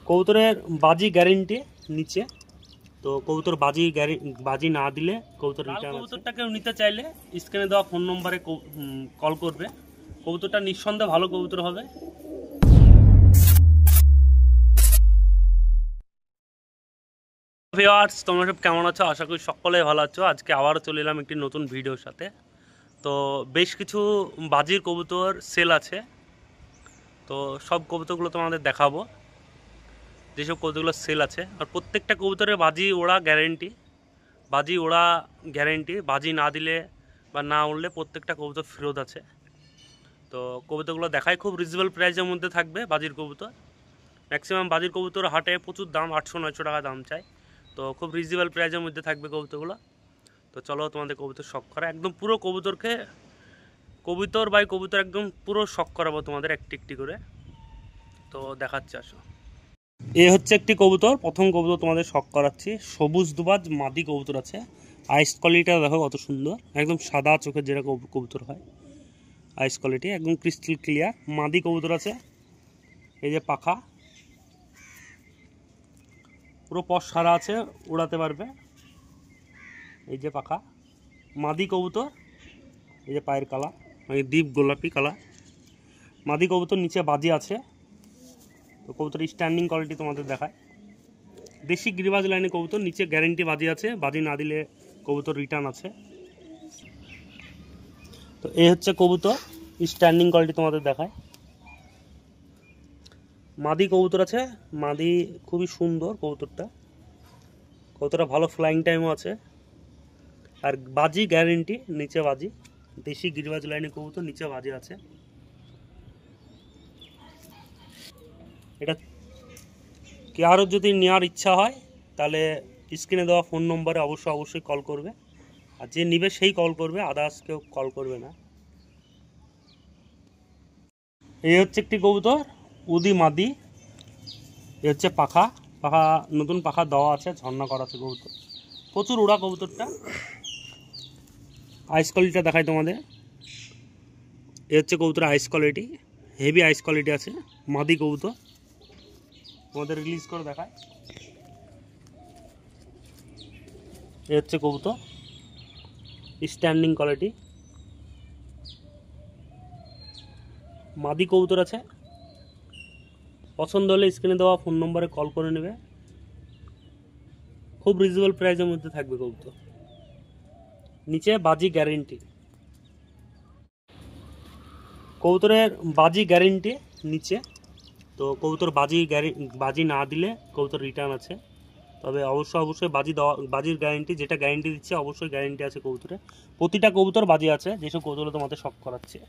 কবুতরের বাজি গ্যারেন্টি নিচে। তো কবুতর বাজি না দিলে কবুতর রিটার্ন। কবুতরটাকে নিতে চাইলে স্ক্রিনে দেওয়া ফোন নম্বরে কল করবে। কবুতরটা নিঃসন্দেহে ভালো কবুতর হবে। ভিউয়ার্স, তোমরা সব কেমন আছো? আশা করি সকলে ভালো আছো। আজকে আবারও চলে এলাম একটি নতুন ভিডিওর সাথে। তো বেশ কিছু বাজির কবুতর সেল আছে, তো সব কবুতরগুলো তোমাদের দেখাবো, যেসব কবুতরগুলো সেল আছে। আর প্রত্যেকটা কবুতরের বাজি ওড়া গ্যারেন্টি, বাজি না দিলে বা না উড়লে প্রত্যেকটা কবুতর ফেরত আছে। তো কবুতরগুলো দেখায়, খুব রিজনেবল প্রাইসের মধ্যে থাকবে বাজির কবুতর। ম্যাক্সিমাম বাজির কবুতর হাটে প্রচুর দাম, 800-900 টাকা দাম চাই। তো খুব রিজনেবল প্রাইসের মধ্যে থাকবে কবুতরগুলো। তো চলো তোমাদের কবুতর শখ করা, একদম পুরো কবুতর বাই কবুতর একদম পুরো শখ করাবো তোমাদের একটি একটি করে। তো দেখাচ্ছি, আসো। এ হচ্ছে একটি কবুতর, প্রথম কবুতর তোমাদের শখ করাচ্ছি। সবুজ দুবাজ মাদি কবুতর আছে। আইস কোয়ালিটিটা দেখো কত সুন্দর, একদম সাদা চোখের যেরকম কবুতর হয়, আইস কোয়ালিটি একদম ক্রিস্টাল ক্লিয়ার। মাদি কবুতর আছে, এই যে পাখা পুরো পশ সারা আছে, উড়াতে পারবে। এই যে পাখা, মাদি কবুতর। এই যে পায়ের কালার, মানে ডিপ গোলাপি কালার। মাদি কবুতর, নিচে বাজি আছে। তো কবুতর স্ট্যান্ডিং কোয়ালিটি তোমাদের দেখায়। দেশি গিরিবাজ লাইনে কবুতর, নিচে গ্যারেন্টি বাজি আছে, বাজি না দিলে কবুতর রিটার্ন আছে। তো এই হচ্ছে কবুতর, স্ট্যান্ডিং কোয়ালিটি তোমাদের দেখায়। মাদি কবুতর আছে, মাদি খুবই সুন্দর কবুতরটা ভালো ফ্লাইং টাইমও আছে। আর বাজি গ্যারেন্টি, নিচে বাজি, দেশি গিরিবাজ লাইনে কবুতর, নিচে বাজি আছে। এটা কারো যদি নেওয়ার ইচ্ছা হয় তাহলে স্ক্রিনে দেওয়া ফোন নম্বরে অবশ্যই কল করবে। আর যে নিবে সেই কল করবে, আদার্স কেউ কল করবে না। এই হচ্ছে একটি কবুতর, উদি মাদি। এই হচ্ছে পাখা নতুন পাখা দেওয়া আছে, ঝর্ণা করা আছে কবুতর, প্রচুর উড়া কবুতরটা। আইস কোয়ালিটিটা দেখাই তোমাদের। এই হচ্ছে কবুতর আইস কোয়ালিটি, হেভি আইস কোয়ালিটি আছে। মাদি কবুতর তোমাদের রিলিজ করে দেখায়। এই হচ্ছে কবুতর, স্ট্যান্ডিং কোয়ালিটি। মাদি কবুতর আছে, পছন্দ হলে স্ক্রিনে দেওয়া ফোন নম্বরে কল করে নেবে। খুব রিজনেবল প্রাইসের মধ্যে থাকবে কবুতর, নিচে বাজি গ্যারেন্টি। কবুতরের বাজি গ্যারেন্টি নিচে। তো কবুতর বাজি না দিলে কবুতর রিটার্ন আছে। তবে অবশ্যই বাজির গ্যারেন্টি, যেটা গ্যারেন্টি দিচ্ছে অবশ্যই গ্যারেন্টি আছে কবুতরে। প্রতিটা কবুতর বাজি আছে, যেসব কবুতর তোমাদের শখ করাচ্ছে।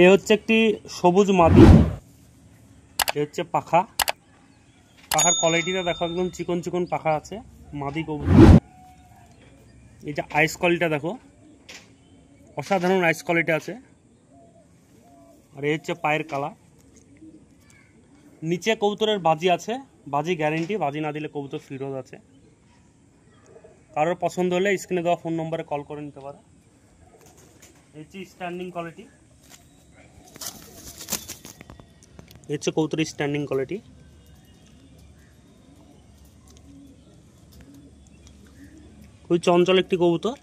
এ হচ্ছে একটি সবুজ মাদি। এ হচ্ছে পাখার কোয়ালিটিটা দেখো, একদম চিকন পাখা আছে, মাদি কবুতর। এই যে আইস কোয়ালিটিটা দেখো, অসাধারণ আইস কোয়ালিটি আছে। আর এই হচ্ছে পায়ের কালার। নিচে কবুতরের বাজি আছে, বাজি গ্যারেন্টি, বাজি না দিলে কবুতর ফেরত আছে। কারোর পছন্দ হলে স্ক্রিনে দেওয়া ফোন নম্বরে কল করে নিতে পারে। এই হচ্ছে স্ট্যান্ডিং কোয়ালিটি, এই হচ্ছে কবুতরের স্ট্যান্ডিং কোয়ালিটি। খুবই চঞ্চল একটি কবুতর,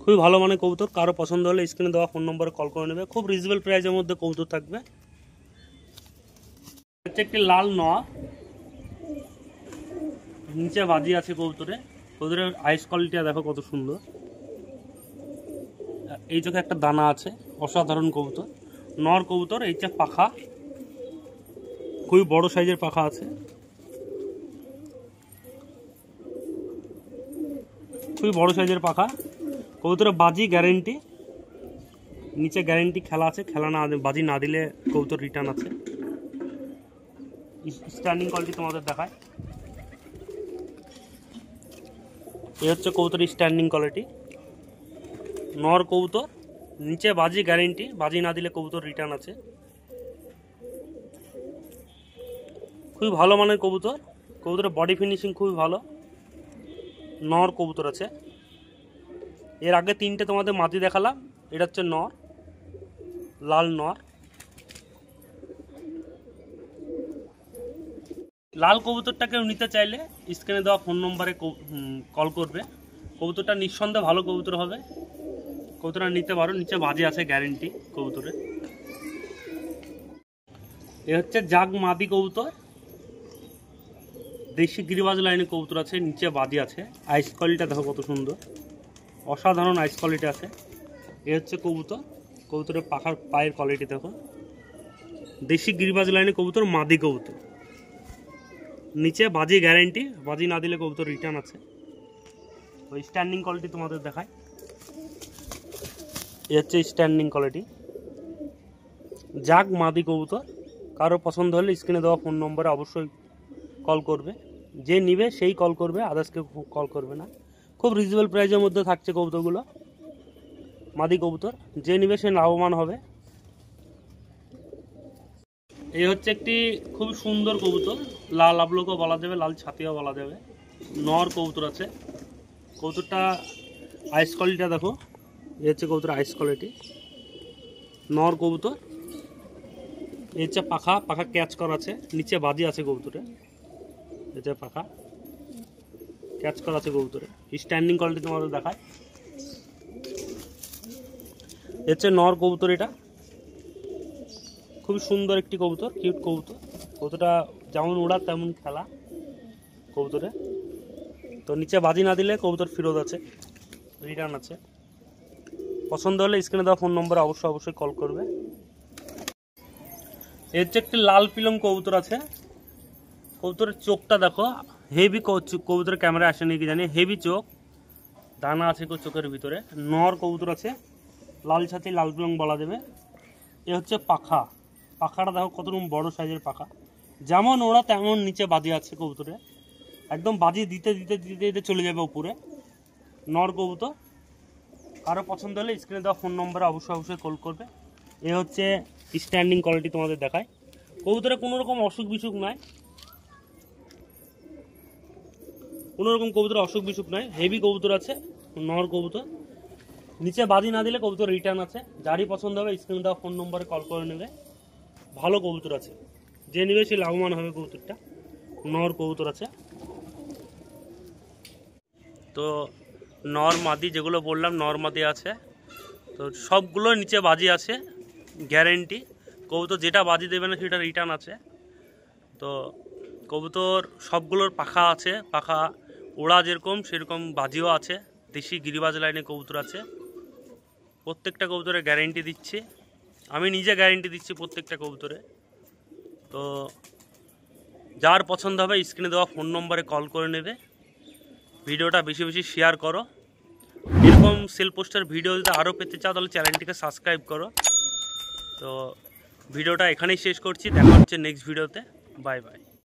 খুবই ভালো মানের কবুতর। কারো পছন্দ হলে স্ক্রিনে দেওয়া ফোন নম্বরে কল করে নেবে। খুব রিজনেবল প্রাইসের মধ্যে কবুতর থাকবে। হচ্ছে একটি লাল নর, নিচে বাজি আছে কবুতরের আইস কোয়ালিটিটা দেখো কত সুন্দর। এই চোখে একটা দানা আছে, অসাধারণ কবুতর, নর কবুতর। এই যে পাখা, খুবই বড় সাইজের পাখা আছে, খুবই বড় সাইজের পাখা। কবুতরের বাজি গ্যারেন্টি, নিচে গ্যারেন্টি খেলা আছে, বাজি না দিলে কবুতর রিটার্ন আছে। স্ট্যান্ডিং কোয়ালিটি তোমাদের দেখায়। এই হচ্ছে কবুতরের স্ট্যান্ডিং কোয়ালিটি, নর কবুতর, নিচে বাজি গ্যারেন্টি, বাজি না দিলে কবুতর রিটার্ন আছে। খুবই ভালো মানের কবুতরের বডি ফিনিশিং খুবই ভালো। নর কবুতর আছে। এর আগে তিনটে তোমাদের মাদি দেখালাম, এটা হচ্ছে নর, লাল নর। লাল কবুতরটাকে নিতে চাইলে স্ক্রিনে দেওয়া ফোন নম্বরে কল করবে। কবুতরটা নিঃসন্দেহে ভালো কবুতর হবে, কবুতরটা নিতে পারো। নিচে বাজি আছে গ্যারেন্টি কবুতরে। এ হচ্ছে জাগ মাদি কবুতর, দেশি গিরিবাজ লাইনে কবুতর আছে, নিচে বাজি আছে। আইস কোয়ালিটিটা দেখো কত সুন্দর, অসাধারণ আইস কোয়ালিটি আছে। এ হচ্ছে কবুতর, কবুতরের পাখার পায়ের কোয়ালিটি দেখো। দেশি গিরিবাজ লাইনে কবুতর, মাদি কবুতর, নিচে বাজি গ্যারেন্টি, বাজি না দিলে কবুতর রিটার্ন আছে। ওই স্ট্যান্ডিং কোয়ালিটি তোমাদের দেখায়। এ হচ্ছে স্ট্যান্ডিং কোয়ালিটি, জাগ মাদি কবুতর। কারো পছন্দ হলে স্ক্রিনে দেওয়া ফোন নম্বরে অবশ্যই কল করবে। যে নিবে সেই কল করবে, আদার্সকে কল করবে না। খুব রিজনেবল প্রাইসের মধ্যে থাকছে কবুতরগুলো, মাদি কবুতর। যে নিবে সে লাভবান হবে। এই হচ্ছে একটি খুব সুন্দর কবুতর, লাল আবলকও বলা যাবে, লাল ছাতিও বলা যাবে। নর কবুতর আছে। কবুতরটা আইস কোয়ালিটিটা দেখো। এই হচ্ছে কবুতর আইস কোয়ালিটি, নর কবুতর। এই হচ্ছে পাখা, পাখা ক্যাচ করা আছে, নিচে বাজি আছে কবুতরে। এই হচ্ছে পাখা ক্যাচ করা আছে কবুতরে। স্ট্যান্ডিং কোয়ালিটি তোমাদের দেখায়। এই হচ্ছে নর কবুতর, এটা খুব সুন্দর একটি কবুতর, কিউট কবুতর। কবুতরটা যেমন ওড়া তেমন খেলা কবুতরে। তো নিচে বাজি না দিলে কবুতর ফেরত আছে, রিটার্ন আছে। পছন্দ হলে স্ক্রিনে দেওয়া ফোন নম্বরে অবশ্যই কল করবে। এর যে একটি লাল পিলং কবুতর আছে। কবুতরের চোখটা দেখো, হেভি কবুতরের ক্যামেরা আসেনি কি জানি, হেভি চোখ, দানা আছে চোখের ভিতরে। নর কবুতর আছে, লাল ছাতি, লাল পিলং বলা যাবে। এ হচ্ছে পাখা, পাখাটা দেখো কত বড় সাইজের পাখা। যেমন ওরা তেমন নিচে বাজি আছে কবুতরে, একদম বাজি দিতে দিতে দিতে দিতে চলে যাবে উপরে। নর কবুতর। কারো পছন্দ হলে স্ক্রিনে দেওয়া ফোন নম্বরে অবশ্যই কল করবে। এ হচ্ছে স্ট্যান্ডিং কোয়ালিটি তোমাদের দেখায়। কবুতরে কোনো রকম অসুখ বিসুখ নাই, কোনো রকম কবুতর অসুখ বিসুখ নাই। হেভি কবুতর আছে, নর কবুতর। নিচে বাজি না দিলে কবুতর রিটার্ন আছে। যারই পছন্দ হবে স্ক্রিনে দেওয়া ফোন নম্বরে কল করে নেবে। ভালো কবুতর আছে, যে নেবে সে লাভবান হবে। কবুতরটা নর কবুতর আছে। তো নর মাদি যেগুলো বললাম, নর মাদি আছে। তো সবগুলো নিচে বাজি আছে গ্যারেন্টি। কবুতর যেটা বাজি দেবে না সেটা রিটার্ন আছে। তো কবুতর সবগুলোর পাখা আছে, পাখা ওড়া যেরকম সেরকম বাজিও আছে। দেশি গিরিবাজ লাইনে কবুতর আছে। প্রত্যেকটা কবুতরে গ্যারেন্টি দিচ্ছি, আমি নিজে গ্যারেন্টি দিচ্ছি প্রত্যেকটা কবুতরে। তো যার পছন্দ হবে স্ক্রিনে দেওয়া ফোন নম্বরে কল করে নেবে। ভিডিওটা বেশি বেশি শেয়ার করো। এরকম সেল পোস্টার ভিডিও যদি আরও পেতে চাও তাহলে চ্যানেলটিকে সাবস্ক্রাইব করো। তো ভিডিওটা এখানেই শেষ করছি, দেখা হচ্ছে নেক্সট ভিডিওতে। Bye bye.